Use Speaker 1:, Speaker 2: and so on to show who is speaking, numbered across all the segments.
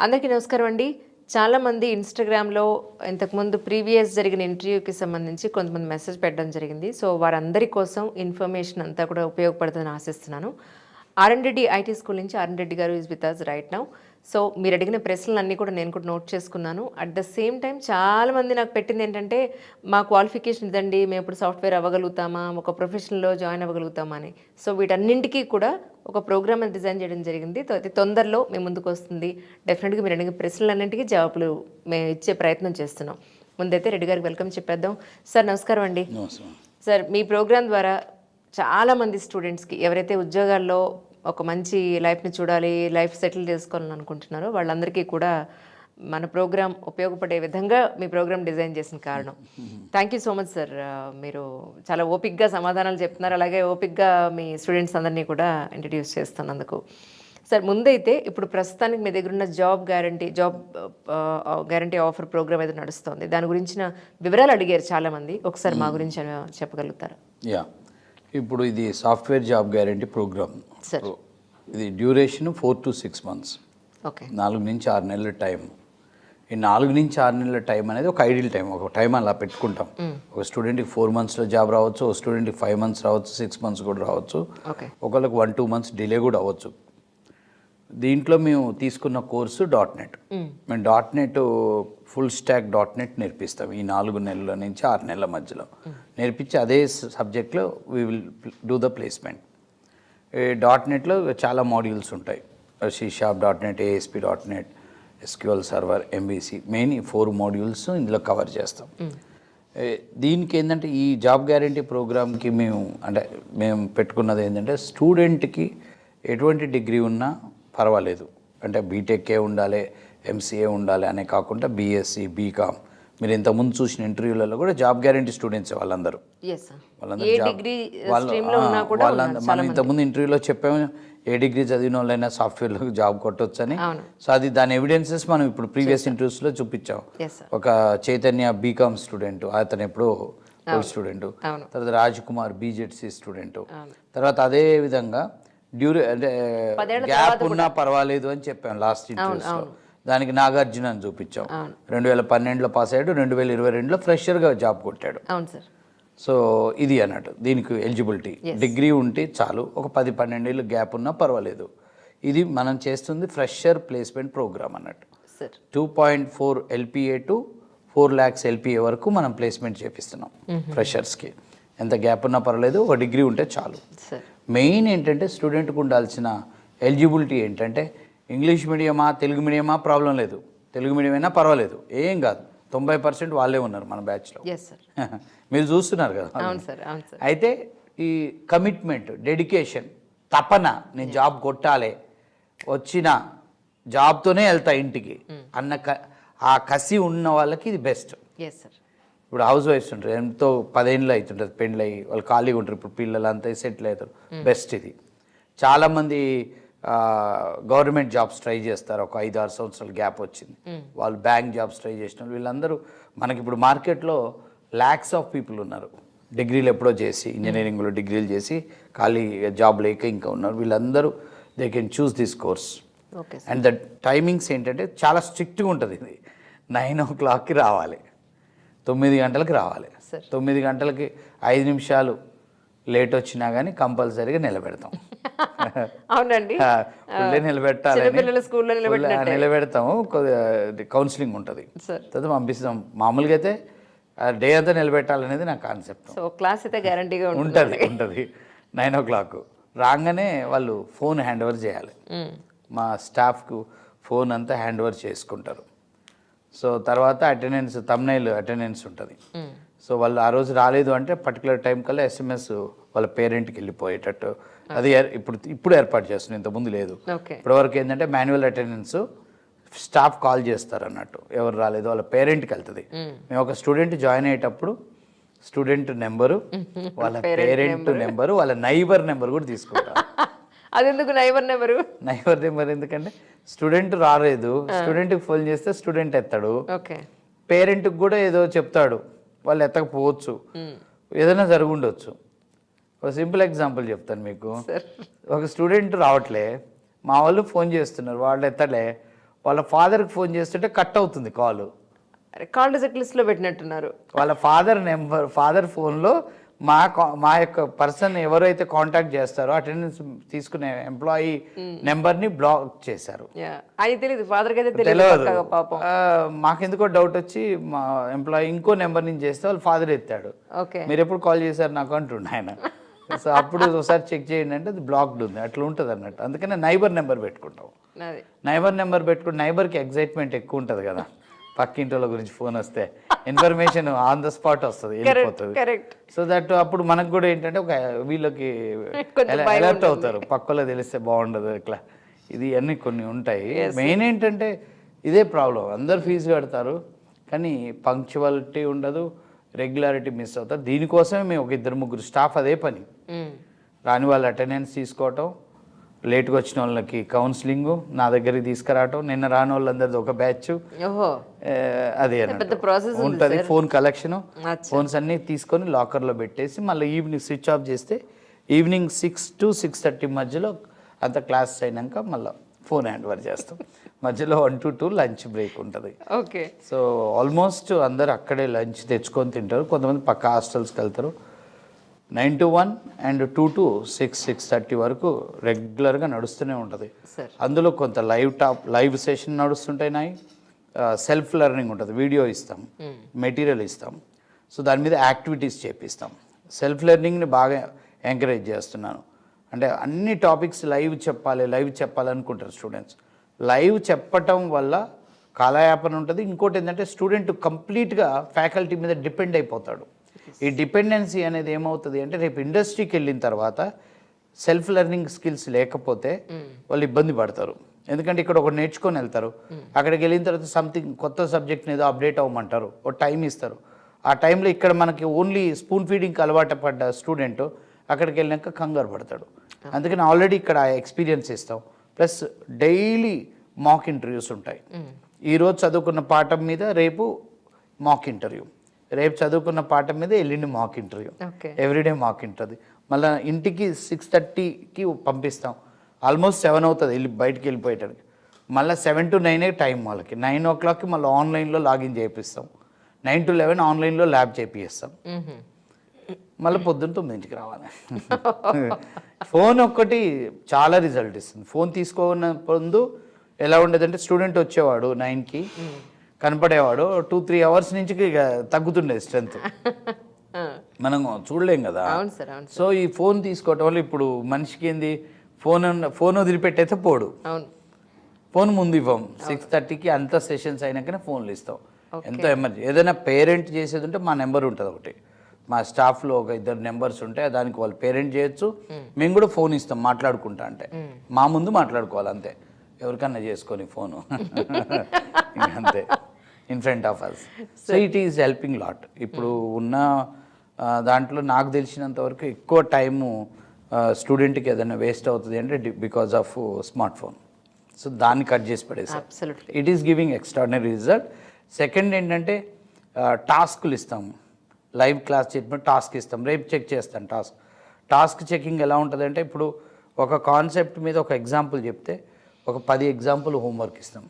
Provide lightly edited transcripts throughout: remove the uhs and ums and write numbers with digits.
Speaker 1: అందరికీ నమస్కారం అండి. చాలామంది ఇన్‌స్టాగ్రామ్‌లో ఇంతకుముందు ప్రీవియస్ జరిగిన ఇంటర్వ్యూకి సంబంధించి కొంతమంది మెసేజ్ పెట్టడం జరిగింది. సో, వారందరి కోసం ఇన్ఫర్మేషన్ అంతా కూడా ఉపయోగపడుతుందని ఆశిస్తున్నాను. ఆర్ఎన్ రెడ్డి ఐటీ స్కూల్ నుంచి ఆర్ఎన్ రెడ్డి గారు is with us right now. So, మీరు అడిగిన ప్రశ్నలన్నీ కూడా నేను కూడా నోట్ చేసుకున్నాను. అట్ ద సేమ్ టైమ్ చాలామంది నాకు పెట్టింది ఏంటంటే, మా క్వాలిఫికేషన్ ఇదండి, మేము ఇప్పుడు సాఫ్ట్‌వేర్ అవ్వగలుగుతామా, ఒక ప్రొఫెషన్‌లో జాయిన్ అవ్వగలుగుతామా అని. సో, వీటన్నింటికి కూడా ఒక ప్రోగ్రామ్ డిజైన్ చేయడం జరిగింది. అతి తొందరలో మీ ముందుకు వస్తుంది. డెఫినెట్గా మీరు అడిగిన ప్రశ్నలన్నింటికీ జవాబులు మేము ఇచ్చే ప్రయత్నం చేస్తున్నాం. ముందైతే రెడ్డి గారికి వెల్కమ్ చెప్పేద్దాం. సార్ నమస్కారం అండి. సార్, మీ ప్రోగ్రాం ద్వారా చాలామంది స్టూడెంట్స్కి ఎవరైతే ఉద్యోగాల్లో ఒక మంచి లైఫ్ని చూడాలి, లైఫ్ సెటిల్ చేసుకోవాలని అనుకుంటున్నారో వాళ్ళందరికీ కూడా మన ప్రోగ్రాం ఉపయోగపడే విధంగా మీ ప్రోగ్రామ్ డిజైన్ చేసిన కారణం. Thank you so much sir. మీరు చాలా ఓపిక్గా సమాధానాలు చెప్తున్నారు, అలాగే ఓపిక్గా మీ స్టూడెంట్స్ అందరినీ కూడా ఇంట్రడ్యూస్ చేస్తున్నందుకు. సార్, ముందైతే ఇప్పుడు ప్రస్తుతానికి మీ దగ్గర ఉన్న జాబ్ గ్యారంటీ ఆఫర్ ప్రోగ్రామ్ ఏదో నడుస్తుంది, దాని గురించిన వివరాలు అడిగారు చాలామంది. ఒకసారి మా గురించి చెప్పగలుగుతారా?
Speaker 2: యా, ఇప్పుడు ఇది software job guarantee program
Speaker 1: sir.
Speaker 2: ఇది డ్యూరేషన్ 4 to 6 months.
Speaker 1: ఓకే.
Speaker 2: 4 నుంచి 6 నెలల టైం. ఈ 4 నుంచి 6 నెలల టైం అనేది ఒక ఐడియల్ టైం, ఒక టైం అలా పెట్టుకుంటాం. ఒక స్టూడెంట్కి 4 monthsలో జాబ్ రావచ్చు, ఒక స్టూడెంట్కి 5 months రావచ్చు, 6 months కూడా రావచ్చు, ఒకళ్ళకి 1-2 months డిలే కూడా అవ్వచ్చు. దీంట్లో మేము తీసుకున్న కోర్సు .NET. మేము .NET ఫుల్ స్టాక్ .NET నేర్పిస్తాం ఈ 4 నెలల నుంచి 6 నెలల మధ్యలో నేర్పించి అదే సబ్జెక్ట్లో we will do the placement. .NEట్లో చాలా మాడ్యూల్స్ ఉంటాయి. C# .NET, ASP .NET, SQL server, MVC, main 4 modules ఇందులో కవర్ చేస్తాం. దీనికి ఏంటంటే ఈ జాబ్ గ్యారంటీ ప్రోగ్రామ్కి మేము పెట్టుకున్నది ఏంటంటే, స్టూడెంట్కి ఎటువంటి డిగ్రీ ఉన్నా పర్వాలేదు, అంటే బీటెక్కే ఉండాలి, MCA ఉండాలి అనే కాకుండా BSc, BCom, మీరు ఇంతకుముందు చూసిన ఇంటర్వ్యూలలో కూడా జాబ్ గ్యారంటీ స్టూడెంట్స్ వాళ్ళందరూ మనం ఇంతకుముందు ఇంటర్వ్యూలో చెప్పాము, ఏ డిగ్రీ చదివిన వాళ్ళైనా సాఫ్ట్వేర్లో జాబ్ కొట్టొచ్చని. సో అది దాని ఎవిడెన్సెస్ మనం ఇప్పుడు ప్రీవియస్ ఇంటర్వ్యూస్లో చూపించాం. ఒక చైతన్య BCom స్టూడెంట్, అతను ఎప్పుడో ఓల్డ్ స్టూడెంట్. తర్వాత రాజ్ కుమార్ BJC స్టూడెంట్. తర్వాత అదే విధంగా అంటే గ్యాప్ ఉన్నా పర్వాలేదు అని చెప్పాం లాస్ట్ ఇంటర్వ్యూస్లో. దానికి నాగార్జున అని చూపించాం. 2012లో పాస్ అయ్యాడు, 2022లో ఫ్రెషర్గా జాబ్ కొట్టాడు. సో ఇది అన్నట్టు దీనికి ఎలిజిబిలిటీ డిగ్రీ ఉంటే చాలు, ఒక 10-12 ఏళ్ళు గ్యాప్ ఉన్నా పర్వాలేదు. ఇది మనం చేస్తుంది ఫ్రెషర్ ప్లేస్మెంట్ ప్రోగ్రామ్ అన్నట్టు. 2.4 LPA టు 4 lakhs LPA వరకు మనం ప్లేస్మెంట్ చేపిస్తున్నాం ఫ్రెషర్స్కి. ఎంత గ్యాప్ ఉన్నా పర్వాలేదు, ఒక డిగ్రీ ఉంటే చాలు. మెయిన్ ఏంటంటే స్టూడెంట్కి ఉండాల్సిన ఎలిజిబిలిటీ ఏంటంటే, ఇంగ్లీష్ మీడియమా తెలుగు మీడియమా ప్రాబ్లం లేదు, తెలుగు మీడియం అయినా పర్వాలేదు, ఏం కాదు. 90% వాళ్ళే ఉన్నారు మన బ్యాచ్లో. మీరు చూస్తున్నారు కదా. అయితే ఈ కమిట్మెంట్, డెడికేషన్, తపన, నేను జాబ్ కొట్టాలి, వచ్చిన జాబ్తోనే వెళ్తా ఇంటికి అన్న ఆ కసి ఉన్న వాళ్ళకి ఇది బెస్ట్. ఇప్పుడు హౌస్ వైఫ్స్ ఉంటారు, ఎంతో 10 ఏళ్ళు అవుతుంటుంది పెళ్ళి అయ్యి, వాళ్ళు ఖాళీగా ఉంటారు, ఇప్పుడు పిల్లలు అంతా సెటిల్ అవుతారు. బెస్ట్ ఇది. చాలామంది గవర్నమెంట్ జాబ్స్ ట్రై చేస్తారు, ఒక 5-6 సంవత్సరాలు గ్యాప్ వచ్చింది, వాళ్ళు బ్యాంక్ జాబ్స్ ట్రై చేసిన వీళ్ళందరూ మనకి ఇప్పుడు మార్కెట్లో lakhs ఆఫ్ పీపుల్ ఉన్నారు, డిగ్రీలు ఎప్పుడో చేసి, ఇంజనీరింగ్లో డిగ్రీలు చేసి ఖాళీ జాబ్ లేక ఇంకా ఉన్నారు. వీళ్ళందరూ they can choose this course. And the timings ఏంటంటే చాలా స్ట్రిక్ట్గా ఉంటుంది. ఇది 9 o'clockకి రావాలి, 9 గంటలకు రావాలి. 9 గంటలకి 5 నిమిషాలు లేట్ వచ్చినా కానీ కంపల్సరీగా నిలబెడతాం.
Speaker 1: అవునండి,
Speaker 2: నిలబెడతాము. కౌన్సిలింగ్ ఉంటుంది, తర్వాత పంపిస్తాం. మామూలుగా అయితే డే అంతా నిలబెట్టాలనేది నా కాన్సెప్ట్.
Speaker 1: క్లాస్ అయితే గ్యారంటీగా
Speaker 2: ఉంటుంది. 9 o'clock రాగానే వాళ్ళు ఫోన్ హ్యాండ్ ఓవర్ చేయాలి, మా స్టాఫ్కు ఫోన్ అంతా హ్యాండ్ ఓవర్ చేసుకుంటారు. సో తర్వాత అటెండెన్స్, థంబ్నెయిల్ అటెండెన్స్ ఉంటుంది. సో వాళ్ళు ఆ రోజు రాలేదు అంటే పర్టికులర్ టైం కల్లా SMS వాళ్ళ పేరెంట్కి వెళ్ళిపోయేటట్టు అది ఇప్పుడు ఏర్పాటు చేస్తున్నాం, ఇంతకుముందు లేదు. ఇప్పటివరకు ఏంటంటే మాన్యువల్ అటెండెన్స్, స్టాఫ్ కాల్ చేస్తారు అన్నట్టు, ఎవరు రాలేదు వాళ్ళ పేరెంట్కి వెళ్తుంది. మేము ఒక స్టూడెంట్ జాయిన్ అయ్యేటప్పుడు స్టూడెంట్ నెంబరు, వాళ్ళ పేరెంట్ నెంబరు, వాళ్ళ నైబర్ నెంబర్ కూడా తీసుకుంటాం.
Speaker 1: అదెందుకు నైబర్
Speaker 2: నెంబర్ ఎందుకంటే స్టూడెంట్ రాలేదు, స్టూడెంట్కి ఫోన్ చేస్తే స్టూడెంట్ ఎత్తాడు, పేరెంట్కి కూడా ఏదో చెప్తాడు, వాళ్ళు ఎత్తకపోవచ్చు, ఏదైనా జరుగుండొచ్చు. ఒక సింపుల్ ఎగ్జాంపుల్ చెప్తాను మీకు. ఒక స్టూడెంట్ రావట్లే, మా వాళ్ళు ఫోన్ చేస్తున్నారు, వాళ్ళు ఎత్తలే, వాళ్ళ ఫాదర్కి ఫోన్ చేస్తుంటే కట్ అవుతుంది కాల్.
Speaker 1: కాల్ రిజెక్ట్ లిస్ట్లో పెట్టినట్టున్నారు.
Speaker 2: వాళ్ళ ఫాదర్ ఫోన్లో మా యొక్క పర్సన్ ఎవరైతే కాంటాక్ట్ చేస్తారో అటెండెన్స్ తీసుకునే ఎంప్లాయీ నెంబర్ని బ్లాక్ చేశారు.
Speaker 1: అది తెలియదు, ఫాదర్కి అయితే
Speaker 2: తెలియదు.
Speaker 1: పాపం.
Speaker 2: మాకెందుకో డౌట్ వచ్చి మా ఎంప్లాయీ ఇంకో నెంబర్ నుంచి చేస్తే వాళ్ళ ఫాదర్ ఎత్తాడు.
Speaker 1: ఓకే,
Speaker 2: మీరు ఎప్పుడు కాల్ చేశారు నాకు అంటుండే ఆయన. సో అప్పుడు ఒకసారి చెక్ చేయండి అంటే అది బ్లాక్డ్ ఉంది, అట్లా ఉంటుంది అన్నట్టు. అందుకనే నైబర్ నెంబర్ పెట్టుకుంటాం. నైబర్ నెంబర్ పెట్టుకుని నైబర్కి ఎగ్జైట్మెంట్ ఎక్కువ ఉంటుంది కదా, పక్కింటి వాళ్ళ గురించి ఫోన్ వస్తే ఇన్ఫర్మేషన్ ఆన్ ద స్పాట్ వస్తుంది, వెళ్ళిపోతుంది. సో దట్ అప్పుడు మనకు కూడా ఏంటంటే ఒక వీళ్ళకి అలర్ట్ అవుతారు, పక్కలో తెలిస్తే బాగుండదు ఇట్లా. ఇది అన్నీ కొన్ని ఉంటాయి. మెయిన్ ఏంటంటే ఇదే ప్రాబ్లం, అందరు ఫీజు కడతారు కానీ పంక్చువాలిటీ ఉండదు, రెగ్యులారిటీ మిస్ అవుతారు. దీనికోసమే మేము ఒక 2-3 స్టాఫ్ అదే పని, రాని వాళ్ళు అటెండెన్స్ తీసుకోవటం, లేట్గా వచ్చిన వాళ్ళకి కౌన్సిలింగ్ నా దగ్గరికి తీసుకురావటం, నిన్న రాని వాళ్ళందరిది ఒక బ్యాచ్ అది ఉంటుంది. ఫోన్ కలెక్షన్, ఫోన్స్ అన్నీ తీసుకొని లాకర్లో పెట్టేసి మళ్ళీ ఈవినింగ్ స్విచ్ ఆఫ్ చేస్తే ఈవినింగ్ 6 to 6:30 మధ్యలో అంత క్లాస్ అయినాక మళ్ళీ ఫోన్ హ్యాండ్ ఓవర్ చేస్తాం. మధ్యలో 1 to 2 లంచ్ బ్రేక్ ఉంటుంది.
Speaker 1: ఓకే,
Speaker 2: సో ఆల్మోస్ట్ అందరు అక్కడే లంచ్ తెచ్చుకొని తింటారు. కొంతమంది పక్క హాస్టల్స్కి వెళ్తారు. 9 to 1 అండ్ 2 to 6:30 వరకు రెగ్యులర్గా నడుస్తూనే ఉంటుంది. అందులో కొంత లైవ్ సెషన్ నడుస్తుంటాయి, సెల్ఫ్ లెర్నింగ్ ఉంటుంది, వీడియో ఇస్తాం, మెటీరియల్ ఇస్తాం. సో దాని మీద యాక్టివిటీస్ చేపిస్తాం. సెల్ఫ్ లెర్నింగ్ని బాగా ఎంకరేజ్ చేస్తున్నాను. అంటే అన్ని టాపిక్స్ లైవ్ చెప్పాలనుకుంటారు స్టూడెంట్స్. లైవ్ చెప్పటం వల్ల కాలయాపన ఉంటుంది. ఇంకోటి ఏంటంటే స్టూడెంట్ కంప్లీట్గా ఫ్యాకల్టీ మీద డిపెండ్ అయిపోతాడు. ఈ డిపెండెన్సీ అనేది ఏమవుతుంది అంటే రేపు ఇండస్ట్రీకి వెళ్ళిన తర్వాత సెల్ఫ్ లెర్నింగ్ స్కిల్స్ లేకపోతే వాళ్ళు ఇబ్బంది పడతారు. ఎందుకంటే ఇక్కడ ఒకటి నేర్చుకొని వెళ్తారు, అక్కడికి వెళ్ళిన తర్వాత సంథింగ్ కొత్త సబ్జెక్ట్ని ఏదో అప్డేట్ అవ్వమంటారు, ఒక టైం ఇస్తారు. ఆ టైంలో ఇక్కడ మనకి ఓన్లీ స్పూన్ ఫీడింగ్కి అలవాటు పడ్డ స్టూడెంట్ అక్కడికి వెళ్ళాక కంగారు పడతాడు. అందుకని ఆల్రెడీ ఇక్కడ ఎక్స్పీరియన్స్ ఇస్తాం. ప్లస్ డైలీ మాక్ ఇంటర్వ్యూస్ ఉంటాయి. ఈరోజు చదువుకున్న పాఠం మీద రేపు మాక్ ఇంటర్వ్యూ, రేపు చదువుకున్న పాఠం మీద ఎల్లుండి mock interview, everyday mock interview. మళ్ళీ ఇంటికి 6:30కి పంపిస్తాం. ఆల్మోస్ట్ 7 అవుతుంది బయటికి వెళ్ళిపోయేటానికి. మళ్ళీ 7 to 9 టైం వాళ్ళకి. 9 o'clockకి మళ్ళీ ఆన్లైన్లో లాగిన్ చేపిస్తాం. 9 to 11 ఆన్లైన్లో ల్యాబ్ చేపిస్తాం. మళ్ళీ పొద్దున్న 9కి రావాలి. ఫోన్ ఒక్కటి చాలా రిజల్ట్ ఇస్తుంది. ఫోన్ తీసుకోన్న ముందు ఎలా ఉండేదంటే స్టూడెంట్ వచ్చేవాడు 9కి కనపడేవాడు, 2-3 hours నుంచి ఇక తగ్గుతుండేది స్ట్రెంత్. మనం చూడలేం కదా. సో ఈ ఫోన్ తీసుకోవటం వల్ల ఇప్పుడు మనిషికి ఏంది, ఫోన్ వదిలిపెట్టయితే పోడు. ఫోన్ ముందు ఇవ్వం. 6:30కి అంత సెషన్స్ అయినాకనే ఫోన్లు ఇస్తాం. ఎంతో ఎమర్జెన్సీ ఏదైనా పేరెంట్ చేసేది ఉంటే మా నెంబర్ ఉంటుంది ఒకటి, మా స్టాఫ్లో ఒక 2 నెంబర్స్ ఉంటాయి, దానికి వాళ్ళు పేరెంట్ చేయొచ్చు. మేము కూడా ఫోన్ ఇస్తాం మాట్లాడుకుంటా అంటే, మా ముందు మాట్లాడుకోవాలి అంతే, ఎవరికన్నా చేసుకొని ఫోను అంతే in front of us. So it is helping lot. ఇప్పుడు ఉన్న దాంట్లో నాకు తెలిసినంత వరకు ఎక్కువ టైము స్టూడెంట్కి ఏదైనా వేస్ట్ అవుతుంది అంటే because of smart phone. So దాన్ని కట్ చేసి పడేసాం. It is giving extraordinary result. Second ఏంటంటే టాస్క్లు ఇస్తాము. లైవ్ క్లాస్ చెప్పినప్పుడు టాస్క్ ఇస్తాం, రేపు చెక్ చేస్తాను టాస్క్ చెకింగ్ ఎలా ఉంటుంది అంటే ఇప్పుడు ఒక కాన్సెప్ట్ మీద ఒక ఎగ్జాంపుల్ చెప్తే ఒక 10 ఎగ్జాంపుల్ హోంవర్క్ ఇస్తాం.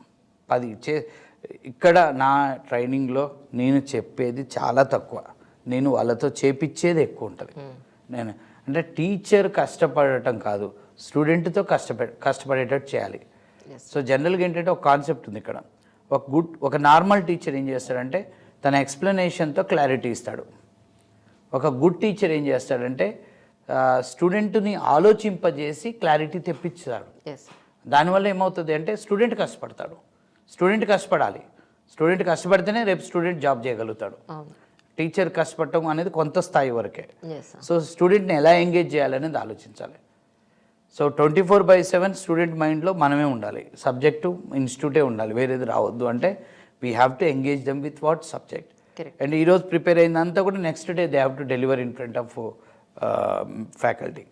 Speaker 2: 10 ఇక్కడ నా ట్రైనింగ్లో నేను చెప్పేది చాలా తక్కువ, నేను వాళ్ళతో చేపించేది ఎక్కువ ఉంటుంది. నేను అంటే టీచర్ కష్టపడటం కాదు, స్టూడెంట్తో కష్టపడేటట్టు చేయాలి. సో జనరల్గా ఏంటంటే ఒక కాన్సెప్ట్ ఉంది ఇక్కడ. ఒక నార్మల్ టీచర్ ఏం చేస్తాడంటే తన ఎక్స్ప్లెనేషన్తో క్లారిటీ ఇస్తాడు. ఒక గుడ్ టీచర్ ఏం చేస్తాడంటే స్టూడెంట్ని ఆలోచింపజేసి క్లారిటీ తెప్పించాడు. దానివల్ల ఏమవుతుంది అంటే స్టూడెంట్ కష్టపడతాడు. స్టూడెంట్ కష్టపడాలి, స్టూడెంట్ కష్టపడితేనే రేపు స్టూడెంట్ జాబ్ చేయగలుగుతాడు. టీచర్ కష్టపడటం అనేది కొంత స్థాయి వరకే. సో స్టూడెంట్ని ఎలా ఎంగేజ్ చేయాలనేది ఆలోచించాలి. సో 24/7 స్టూడెంట్ మైండ్లో మనమే ఉండాలి, సబ్జెక్టు ఇన్స్టిట్యూటే ఉండాలి, వేరేది రావద్దు. అంటే we have to engage them with what subject. And ఈరోజు ప్రిపేర్ అయిందంతా కూడా next day they have to deliver in front of faculty.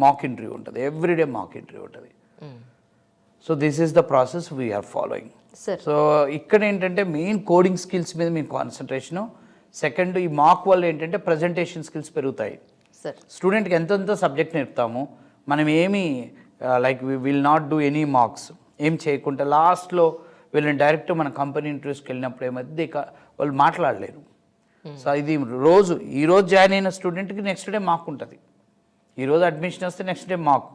Speaker 2: Mock interview ఉంటుంది, ఎవ్రీడే మాక్ ఇంటర్వ్యూ ఉంటుంది. So this is the process we are following. So ఇక్కడ ఏంటంటే main coding skills మీద మీ concentration. Second ఈ మాక్ వల్ల ఏంటంటే ప్రజెంటేషన్ స్కిల్స్ పెరుగుతాయి. స్టూడెంట్కి ఎంతెంత సబ్జెక్ట్ నేర్పుతాము మనం, ఏమి like we will not do any marks ఏం చేయకుండా లాస్ట్లో వీళ్ళని డైరెక్ట్ మన కంపెనీ ఇంటర్వ్యూస్కి వెళ్ళినప్పుడు ఏమైతే వాళ్ళు మాట్లాడలేరు. సో ఇది ఈరోజు జాయిన్ అయిన స్టూడెంట్కి నెక్స్ట్ డే మాకు ఉంటుంది. ఈరోజు అడ్మిషన్ వస్తే నెక్స్ట్ డే మాకు.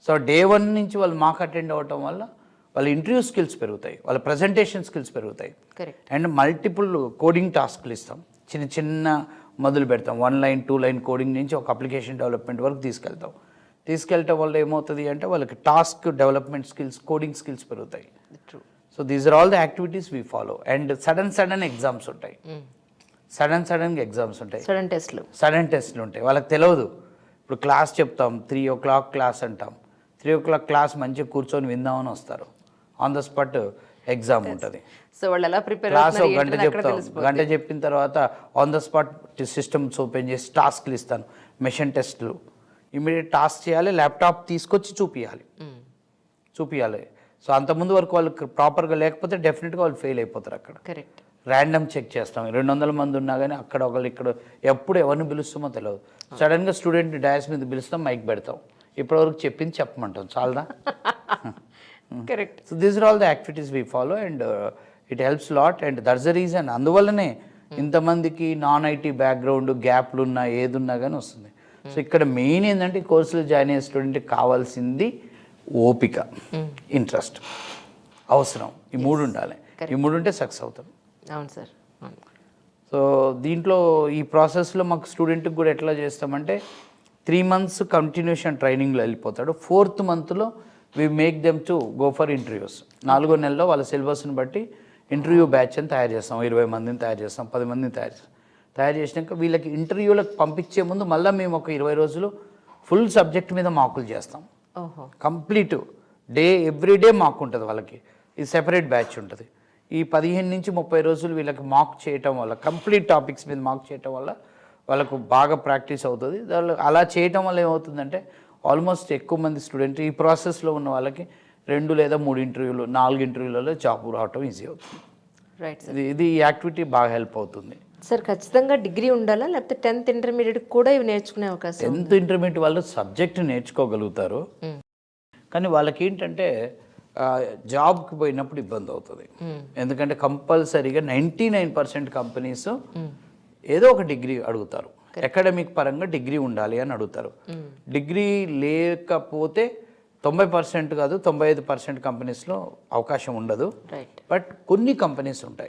Speaker 2: సో డే 1 నుంచి వాళ్ళు మాకు అటెండ్ అవ్వటం వల్ల వాళ్ళ ఇంటర్వ్యూ స్కిల్స్ పెరుగుతాయి, వాళ్ళ ప్రజెంటేషన్ స్కిల్స్ పెరుగుతాయి. అండ్ మల్టిపుల్ కోడింగ్ టాస్క్లు ఇస్తాం. చిన్న మొదలు పెడతాం. 1 లైన్ 2 లైన్ కోడింగ్ నుంచి ఒక అప్లికేషన్ డెవలప్మెంట్ వరకు తీసుకెళ్ళటం వల్ల ఏమవుతుంది అంటే వాళ్ళకి task development skills, coding skills పెరుగుతాయి. So these are all the activities we follow. And sudden exams ఉంటాయి. సడన్గా ఎగ్జామ్స్ ఉంటాయి, సడన్ టెస్ట్లు ఉంటాయి. వాళ్ళకి తెలియదు. ఇప్పుడు క్లాస్ చెప్తాం, 3 o'clock క్లాస్ అంటాం. 3 o'clock క్లాస్ మంచిగా కూర్చొని విందామని వస్తారు. ఆన్ ద స్పాట్ ఎగ్జామ్ ఉంటుంది.
Speaker 1: సో వాళ్ళు ఎలా ప్రిపేర్
Speaker 2: క్లాస్ ఒక గంట చెప్తాం. గంట చెప్పిన తర్వాత on the spot systems open చేసి టాస్క్లు ఇస్తాను, మెషిన్ టెస్ట్లు. ఇమీడియట్ టాస్క్ చేయాలి, ల్యాప్టాప్ తీసుకొచ్చి చూపియాలి. సో అంతకుముందు వరకు వాళ్ళు ప్రాపర్గా లేకపోతే డెఫినెట్గా వాళ్ళు ఫెయిల్ అయిపోతారు. అక్కడ
Speaker 1: కరెక్ట్
Speaker 2: ర్యాండమ్ చెక్ చేస్తాం. 200 మంది ఉన్నా కానీ అక్కడ ఒకళ్ళు ఇక్కడ ఎప్పుడు ఎవరిని పిలుస్తామో తెలియదు. సడన్గా స్టూడెంట్ డయాస్ మీద పిలుస్తాం, మైక్ పెడతాం. ఇప్పటివరకు చెప్పింది చెప్పమంటాం, చాలదా?
Speaker 1: Correct.
Speaker 2: So these are all the activities we follow and it helps lot. And that's the reason. అందువల్లనే ఇంతమందికి నాన్ ఐటీ బ్యాక్గ్రౌండ్ గ్యాప్లు ఉన్నా ఏదున్నా కానీ వస్తుంది. సో ఇక్కడ మెయిన్ ఏంటంటే ఈ కోర్సులో జాయిన్ అయ్యే స్టూడెంట్కి కావాల్సింది ఓపిక, ఇంట్రెస్ట్, అవసరం. ఈ 3 ఉండాలి. ఈ 3 ఉంటే సక్సెస్ అవుతాం.
Speaker 1: అవును సార్.
Speaker 2: సో దీంట్లో ఈ ప్రాసెస్లో మాకు స్టూడెంట్కి కూడా ఎట్లా చేస్తామంటే 3 months కంటిన్యూషన్ ట్రైనింగ్లో వెళ్ళిపోతాడు. 4th monthలో we make them to go for interviews. 4వ నెలలో వాళ్ళ సిలబస్ని బట్టి ఇంటర్వ్యూ బ్యాచ్ అని తయారు చేస్తాం. 20 మందిని తయారు చేస్తాం, 10 మందిని తయారు చేసినాక వీళ్ళకి ఇంటర్వ్యూలకు పంపించే ముందు మళ్ళీ మేము ఒక 20 రోజులు ఫుల్ సబ్జెక్ట్ మీద మార్కులు చేస్తాం. కంప్లీట్ ఎవ్రీ డే మాకు ఉంటుంది. వాళ్ళకి ఇది సెపరేట్ బ్యాచ్ ఉంటుంది. ఈ 15 నుంచి 30 రోజులు వీళ్ళకి మార్క్ చేయటం వల్ల, కంప్లీట్ టాపిక్స్ మీద మార్క్ చేయటం వల్ల వాళ్ళకు బాగా ప్రాక్టీస్ అవుతుంది. అలా చేయటం వల్ల ఏమవుతుందంటే ఆల్మోస్ట్ ఎక్కువ మంది స్టూడెంట్ ఈ ప్రాసెస్లో ఉన్న వాళ్ళకి 2 లేదా 3 ఇంటర్వ్యూలు, 4 ఇంటర్వ్యూలలో జాబ్ రావటం ఈజీ అవుతుంది.
Speaker 1: రైట్.
Speaker 2: ఇది ఈ యాక్టివిటీ బాగా హెల్ప్ అవుతుంది.
Speaker 1: సార్ ఖచ్చితంగా డిగ్రీ ఉండాలా, లేకపోతే 10th ఇంటర్మీడియట్ కూడా ఇవి నేర్చుకునే అవకాశం?
Speaker 2: 10th ఇంటర్మీడియట్ వాళ్ళు సబ్జెక్ట్ నేర్చుకోగలుగుతారు, కానీ వాళ్ళకి ఏంటంటే జాబ్కి పోయినప్పుడు ఇబ్బంది అవుతుంది. ఎందుకంటే కంపల్సరీగా 99% కంపెనీస్ ఏదో ఒక డిగ్రీ అడుగుతారు. అకాడమిక్ పరంగా డిగ్రీ ఉండాలి అని అడుగుతారు. డిగ్రీ లేకపోతే 90% కాదు 95% కంపెనీస్లో అవకాశం ఉండదు. బట్ కొన్ని కంపెనీస్ ఉంటాయి